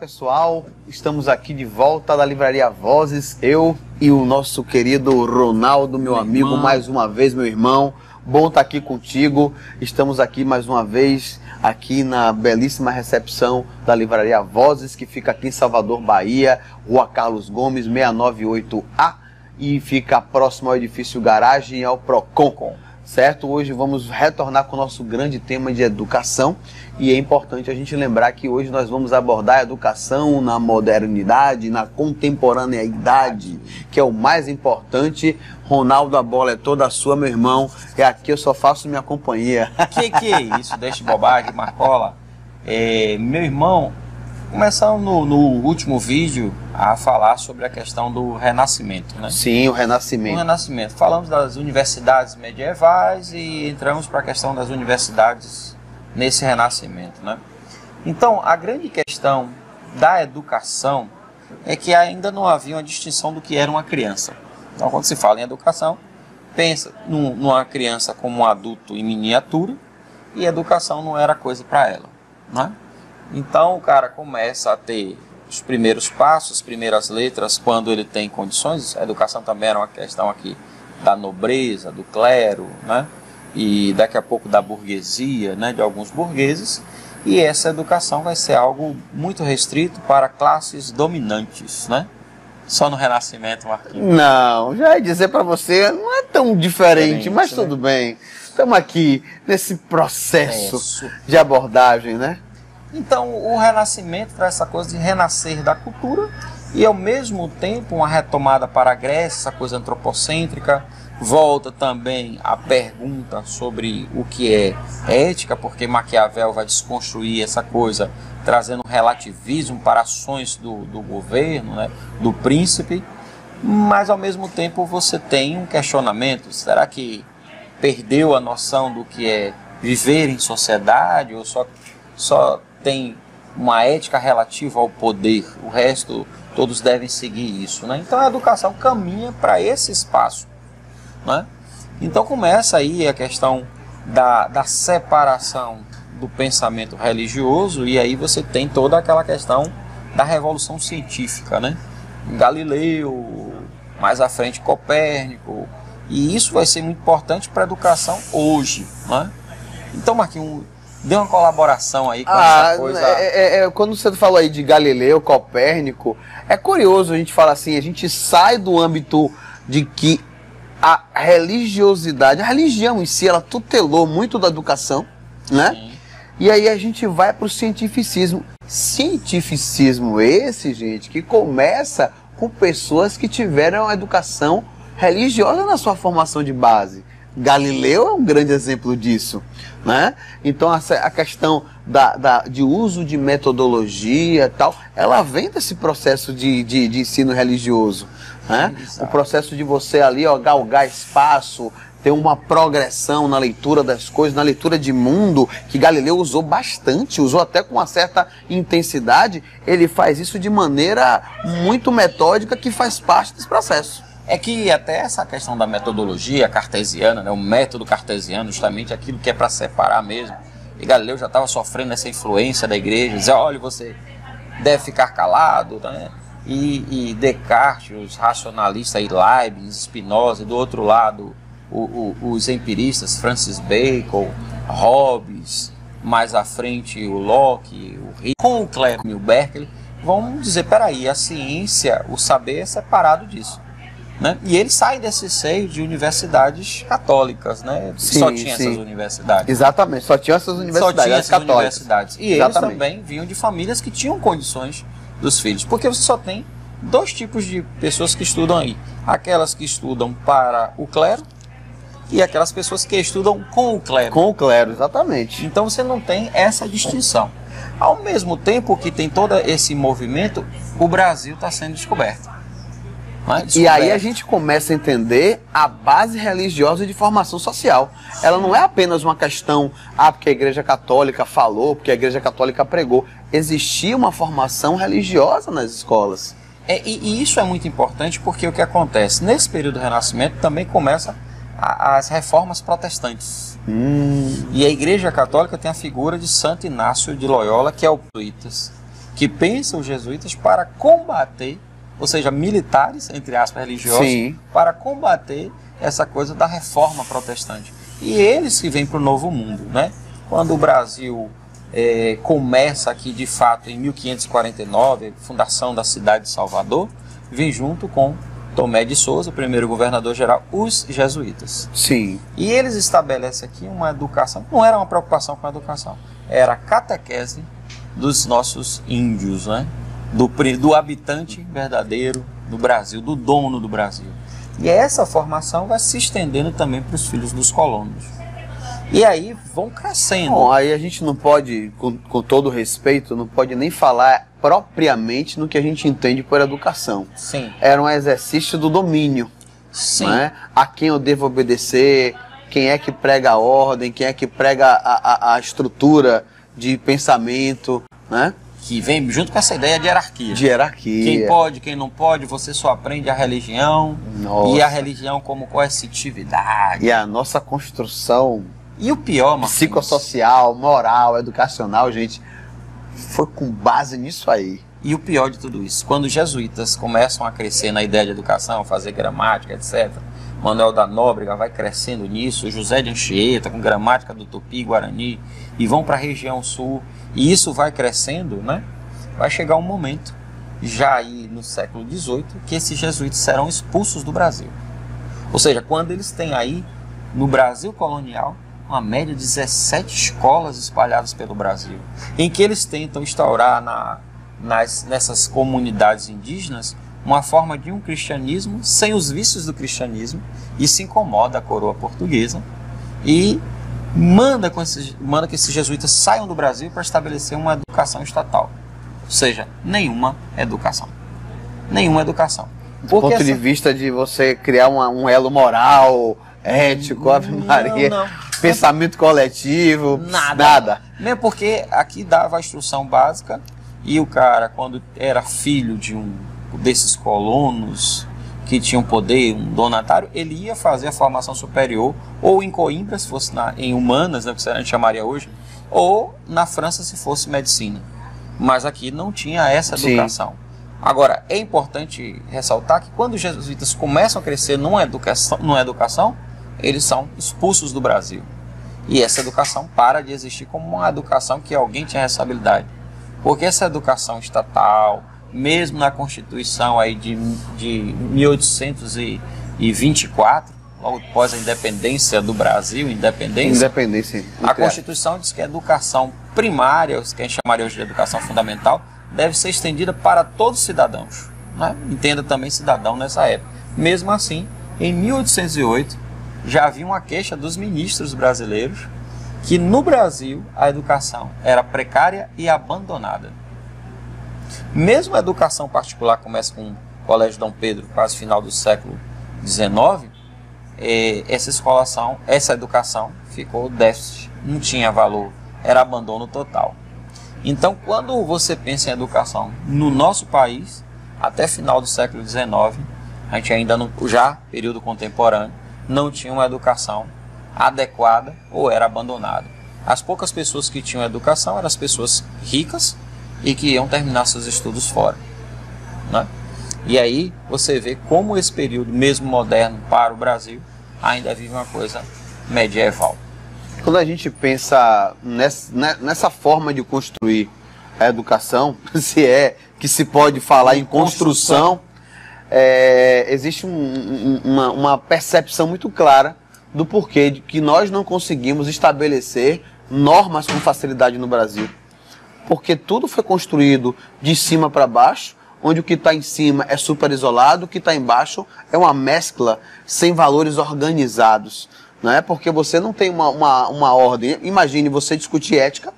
pessoal, estamos aqui de volta da Livraria Vozes, eu e o nosso querido Ronaldo, meu amigo, irmão. Mais uma vez, meu irmão, bom estar aqui contigo. Estamos aqui mais uma vez, aqui na belíssima recepção da Livraria Vozes, que fica aqui em Salvador, Bahia, Rua Carlos Gomes, 698A, e fica próximo ao edifício Garagem e ao Procon. Certo? Hoje vamos retornar com o nosso grande tema de educação, e é importante a gente lembrar que hoje nós vamos abordar a educação na modernidade, na contemporaneidade, que é o mais importante. Ronaldo, a bola é toda sua, meu irmão, e aqui eu só faço minha companhia. Que é isso? Deixa de bobagem, Marcola. Meu irmão, começando no último vídeo a falar sobre a questão do Renascimento, né? Sim, o Renascimento. O Renascimento. Falamos das universidades medievais e entramos para a questão das universidades nesse Renascimento, né? Então, a grande questão da educação é que ainda não havia uma distinção do que era uma criança. Então, quando se fala em educação, pensa numa criança como um adulto em miniatura, e educação não era coisa para ela, né? Então o cara começa a ter os primeiros passos, as primeiras letras, quando ele tem condições. A educação também era uma questão aqui da nobreza, do clero, né? E daqui a pouco da burguesia, né? De alguns burgueses. E essa educação vai ser algo muito restrito para classes dominantes, né? Só no Renascimento, Marquinhos. Não, já ia dizer para você, não é tão diferente, mas tudo bem. Estamos aqui nesse processo de abordagem, né? Então, o Renascimento traz essa coisa de renascer da cultura e, ao mesmo tempo, uma retomada para a Grécia, essa coisa antropocêntrica. Volta também a pergunta sobre o que é ética, porque Maquiavel vai desconstruir essa coisa, trazendo um relativismo para ações do governo, né, do príncipe. Mas, ao mesmo tempo, você tem um questionamento. Será que perdeu a noção do que é viver em sociedade ou só tem uma ética relativa ao poder, o resto todos devem seguir isso, né? Então a educação caminha para esse espaço, né? Então começa aí a questão da separação do pensamento religioso, e aí você tem toda aquela questão da revolução científica, né? Galileu, mais à frente Copérnico, e isso vai ser muito importante para a educação hoje, né? Então, Marquinhos, dê uma colaboração aí com essa coisa. Quando você falou aí de Galileu, Copérnico, é curioso a gente falar assim, a gente sai do âmbito de que a religiosidade, a religião em si, ela tutelou muito da educação, né? Sim. E aí a gente vai para o cientificismo. Cientificismo esse, gente, que começa com pessoas que tiveram a educação religiosa na sua formação de base. Galileu é um grande exemplo disso, né? Então a questão de uso de metodologia e tal, ela vem desse processo de ensino religioso, né? O processo de você ali, ó, galgar espaço, ter uma progressão na leitura das coisas, na leitura de mundo, que Galileu usou bastante, usou até com uma certa intensidade. Ele faz isso de maneira muito metódica, que faz parte desse processo. É que até essa questão da metodologia cartesiana, né, o método cartesiano, justamente aquilo que é para separar mesmo. E Galileu já estava sofrendo essa influência da igreja, dizer, olha, você deve ficar calado, né? E Descartes, os racionalistas aí, Leibniz, Spinoza, e do outro lado os empiristas, Francis Bacon, Hobbes, mais à frente o Locke, com o clero e o Berkeley, vão dizer, peraí, a ciência, o saber é separado disso. Né? E ele sai desse seio de universidades católicas, né? Sim, só tinha essas universidades. Exatamente, só tinha essas universidades católicas. E eles também vinham de famílias que tinham condições dos filhos. Porque você só tem dois tipos de pessoas que estudam aí. Aquelas que estudam para o clero e aquelas pessoas que estudam com o clero. Com o clero, exatamente. Então você não tem essa distinção. Ao mesmo tempo que tem todo esse movimento, o Brasil está sendo descoberto. E aí a gente começa a entender a base religiosa de formação social. Ela não é apenas uma questão, porque a Igreja Católica falou, porque a Igreja Católica pregou. Existia uma formação religiosa nas escolas. E isso é muito importante, porque o que acontece? Nesse período do Renascimento também começa as reformas protestantes. E a Igreja Católica tem a figura de Santo Inácio de Loyola, que é o Jesuítas. que pensam os jesuítas para combater, ou seja, militares, entre aspas, religiosos, Sim. para combater essa coisa da reforma protestante. E eles que vêm para o Novo Mundo, né? Quando o Brasil começa aqui, de fato, em 1549, fundação da cidade de Salvador, vem junto com Tomé de Souza, o primeiro governador-geral, os jesuítas. Sim. E eles estabelecem aqui uma educação, não era uma preocupação com a educação, era a catequese dos nossos índios, né? Do habitante verdadeiro do Brasil, do dono do Brasil. E essa formação vai se estendendo também para os filhos dos colonos. E aí vão crescendo. Bom, aí a gente não pode, com todo respeito, não pode nem falar propriamente no que a gente entende por educação. Sim. Era um exercício do domínio. Sim. Né? A quem eu devo obedecer, quem é que prega a ordem, quem é que prega a estrutura de pensamento, né? Que vem junto com essa ideia de hierarquia. De hierarquia. Quem pode, quem não pode, você só aprende a religião. Nossa. E a religião como coercitividade. E a nossa construção E o pior, Marquinhos, psicossocial, moral, educacional, gente, foi com base nisso aí. e o pior de tudo isso, quando os jesuítas começam a crescer na ideia de educação, fazer gramática, etc., Manuel da Nóbrega vai crescendo nisso, José de Anchieta com gramática do Tupi e Guarani, e vão para a região sul, e isso vai crescendo, né? Vai chegar um momento, já aí no século XVIII, que esses jesuítas serão expulsos do Brasil. Ou seja, quando eles têm aí, no Brasil colonial, uma média de 17 escolas espalhadas pelo Brasil, em que eles tentam instaurar nessas comunidades indígenas uma forma de um cristianismo sem os vícios do cristianismo, e se incomoda a coroa portuguesa e manda que esses jesuítas saiam do Brasil para estabelecer uma educação estatal. Ou seja, nenhuma educação. Nenhuma educação. Do ponto de vista de você criar um elo moral, ético, Ave Maria, não. pensamento coletivo, Nada. Mesmo porque aqui dava a instrução básica e o cara, quando era filho de desses colonos que tinham poder, um donatário, ele ia fazer a formação superior ou em Coimbra, se fosse em humanas, né, que a gente chamaria hoje, ou na França, se fosse medicina. Mas aqui não tinha essa educação. Sim. Agora, é importante ressaltar que quando os jesuítas começam a crescer numa educação, eles são expulsos do Brasil. E essa educação para de existir como uma educação que alguém tinha responsabilidade. Porque essa educação estatal, mesmo na Constituição aí de 1824, logo após a independência do Brasil, a Constituição diz que a educação primária, que a gente chamaria hoje de educação fundamental, deve ser estendida para todos os cidadãos, né? Entenda também cidadão nessa época. Mesmo assim, em 1808, já havia uma queixa dos ministros brasileiros que no Brasil a educação era precária e abandonada. Mesmo a educação particular começa com o Colégio Dom Pedro, quase final do século XIX, essa educação ficou déficit, não tinha valor, era abandono total. Então, quando você pensa em educação no nosso país, até final do século XIX, a gente ainda não, já período contemporâneo, não tinha uma educação adequada ou era abandonada. As poucas pessoas que tinham educação eram as pessoas ricas e que iam terminar seus estudos fora, né? E aí você vê como esse período, mesmo moderno para o Brasil, ainda vive uma coisa medieval. Quando a gente pensa nessa forma de construir a educação, se é que se pode falar em construção, existe uma percepção muito clara do porquê de que nós não conseguimos estabelecer normas com facilidade no Brasil. Porque tudo foi construído de cima para baixo, onde o que está em cima é super isolado, o que está embaixo é uma mescla sem valores organizados. Não é? Porque você não tem uma ordem. Imagine você discutir ética,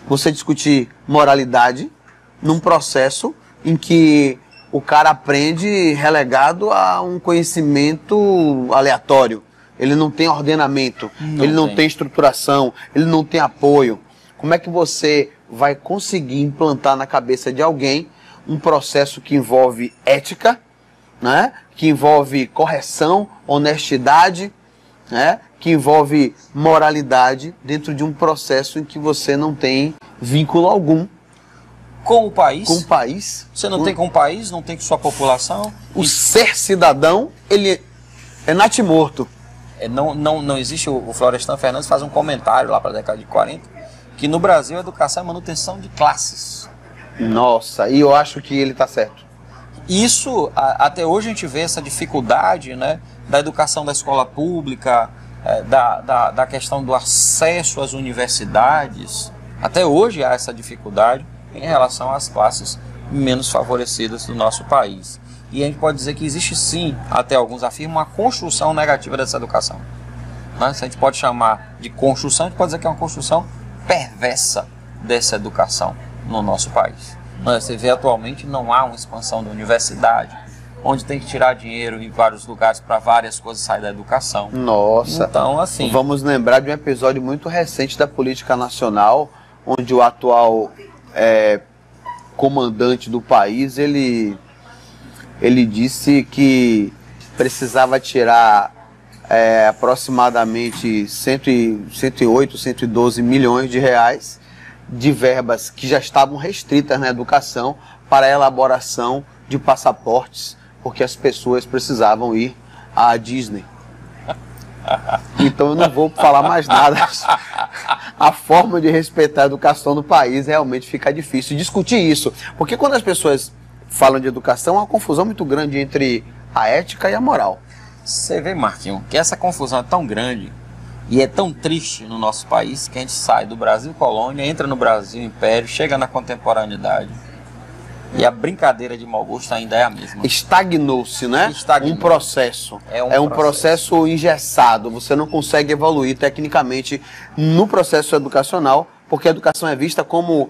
você discutir moralidade num processo em que o cara aprende relegado a um conhecimento aleatório. Ele não tem ordenamento, ele não tem estruturação, ele não tem apoio. Como é que você vai conseguir implantar na cabeça de alguém um processo que envolve ética, né? Que envolve correção, honestidade, né? Que envolve moralidade dentro de um processo em que você não tem vínculo algum com o país. Com o país. Você não tem com o país, não tem com sua população. O ser cidadão, ele é natimorto. Não existe, o Florestan Fernandes faz um comentário lá para a década de 40, que no Brasil a educação é manutenção de classes. Nossa, e eu acho que ele está certo. Isso, até hoje a gente vê essa dificuldade, né, da educação da escola pública, da questão do acesso às universidades. Até hoje há essa dificuldade em relação às classes menos favorecidas do nosso país. E a gente pode dizer que existe sim, até alguns afirmam, uma construção negativa dessa educação. Né? Se a gente pode chamar de construção, a gente pode dizer que é uma construção perversa dessa educação no nosso país. Você vê atualmente não há uma expansão da universidade, onde tem que tirar dinheiro em vários lugares para várias coisas sair da educação. Nossa, então assim... Vamos lembrar de um episódio muito recente da política nacional, onde o atual comandante do país, ele disse que precisava tirar aproximadamente 108, 112 milhões de reais de verbas que já estavam restritas na educação para a elaboração de passaportes, porque as pessoas precisavam ir à Disney. Então eu não vou falar mais nada. A forma de respeitar a educação do país realmente fica difícil discutir isso, porque quando as pessoas falam de educação, há uma confusão muito grande entre a ética e a moral. Você vê, Marquinhos, que essa confusão é tão grande e é tão triste no nosso país que a gente sai do Brasil colônia, entra no Brasil império, chega na contemporaneidade e a brincadeira de mau gosto ainda é a mesma. Estagnou-se, né? Estagnou. Um processo. É um processo engessado. Você não consegue evoluir tecnicamente no processo educacional, porque a educação é vista como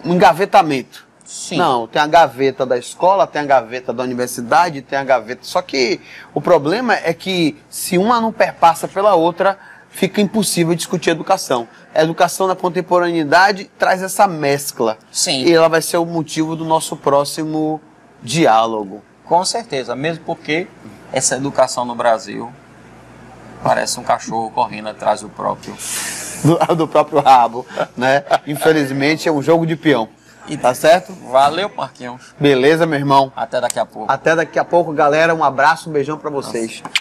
um engavetamento. Sim. Não, tem a gaveta da escola, tem a gaveta da universidade, tem a gaveta... Só que o problema é que se uma não perpassa pela outra, fica impossível discutir educação. A educação na contemporaneidade traz essa mescla. Sim. E ela vai ser o motivo do nosso próximo diálogo. Com certeza, mesmo porque essa educação no Brasil parece um cachorro correndo atrás do próprio rabo, né? Infelizmente é um jogo de peão. Tá certo? Valeu, Marquinhos. Beleza, meu irmão. Até daqui a pouco. Até daqui a pouco, galera. Um abraço, um beijão pra vocês. Nossa.